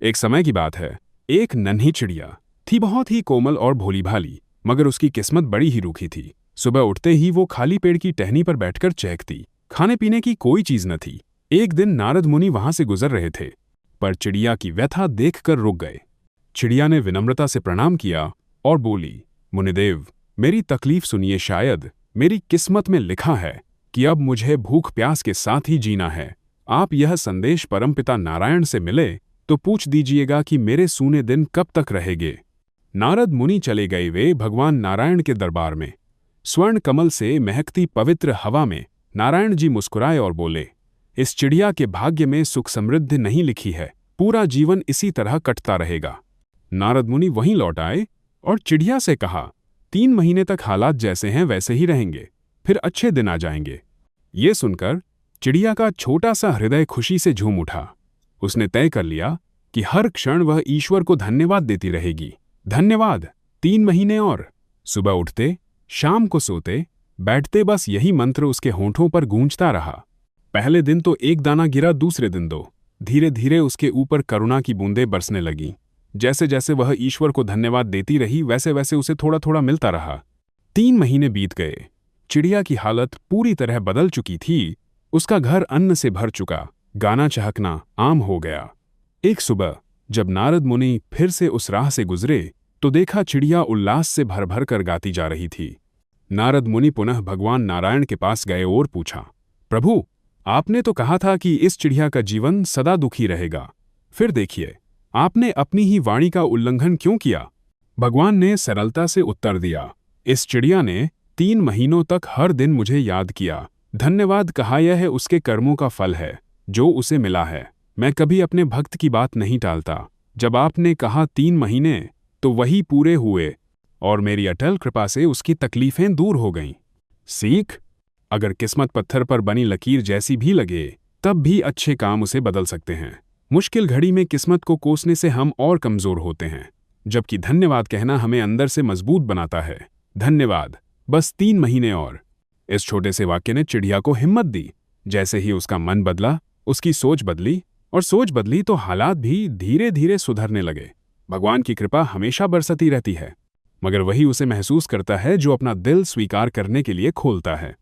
एक समय की बात है। एक नन्ही चिड़िया थी, बहुत ही कोमल और भोली भाली, मगर उसकी किस्मत बड़ी ही रूखी थी। सुबह उठते ही वो खाली पेड़ की टहनी पर बैठकर चहकती। खाने पीने की कोई चीज न थी। एक दिन नारद मुनि वहां से गुजर रहे थे, पर चिड़िया की व्यथा देखकर रुक गए। चिड़िया ने विनम्रता से प्रणाम किया और बोली, मुनिदेव, मेरी तकलीफ सुनिए। शायद मेरी किस्मत में लिखा है कि अब मुझे भूख प्यास के साथ ही जीना है। आप यह संदेश परमपिता नारायण से मिले तो पूछ दीजिएगा कि मेरे सूने दिन कब तक रहेंगे। नारद मुनि चले गए। वे भगवान नारायण के दरबार में। स्वर्ण कमल से महकती पवित्र हवा में नारायण जी मुस्कुराए और बोले, इस चिड़िया के भाग्य में सुख समृद्धि नहीं लिखी है, पूरा जीवन इसी तरह कटता रहेगा। नारद मुनि वहीं लौट आए और चिड़िया से कहा, 3 महीने तक हालात जैसे हैं वैसे ही रहेंगे, फिर अच्छे दिन आ जाएंगे। ये सुनकर चिड़िया का छोटा सा हृदय खुशी से झूम उठा। उसने तय कर लिया कि हर क्षण वह ईश्वर को धन्यवाद देती रहेगी। धन्यवाद, 3 महीने और। सुबह उठते, शाम को सोते, बैठते, बस यही मंत्र उसके होंठों पर गूंजता रहा। पहले दिन तो एक दाना गिरा, दूसरे दिन 2। धीरे धीरे उसके ऊपर करुणा की बूंदें बरसने लगीं। जैसे जैसे वह ईश्वर को धन्यवाद देती रही, वैसे वैसे उसे थोड़ा थोड़ा मिलता रहा। 3 महीने बीत गए। चिड़िया की हालत पूरी तरह बदल चुकी थी। उसका घर अन्न से भर चुका, गाना चहकना आम हो गया। एक सुबह जब नारद मुनि फिर से उस राह से गुजरे तो देखा चिड़िया उल्लास से भर भर कर गाती जा रही थी। नारद मुनि पुनः भगवान नारायण के पास गए और पूछा, प्रभु, आपने तो कहा था कि इस चिड़िया का जीवन सदा दुखी रहेगा, फिर देखिए आपने अपनी ही वाणी का उल्लंघन क्यों किया? भगवान ने सरलता से उत्तर दिया, इस चिड़िया ने 3 महीनों तक हर दिन मुझे याद किया, धन्यवाद कहा। यह है उसके कर्मों का फल है जो उसे मिला है। मैं कभी अपने भक्त की बात नहीं टालता। जब आपने कहा 3 महीने तो वही पूरे हुए और मेरी अटल कृपा से उसकी तकलीफें दूर हो गईं। सीख, अगर किस्मत पत्थर पर बनी लकीर जैसी भी लगे, तब भी अच्छे काम उसे बदल सकते हैं। मुश्किल घड़ी में किस्मत को कोसने से हम और कमजोर होते हैं, जबकि धन्यवाद कहना हमें अंदर से मजबूत बनाता है। धन्यवाद, बस 3 महीने और। इस छोटे से वाक्य ने चिड़िया को हिम्मत दी। जैसे ही उसका मन बदला, उसकी सोच बदली, और सोच बदली तो हालात भी धीरे धीरे सुधरने लगे। भगवान की कृपा हमेशा बरसती रहती है, मगर वही उसे महसूस करता है जो अपना दिल स्वीकार करने के लिए खोलता है।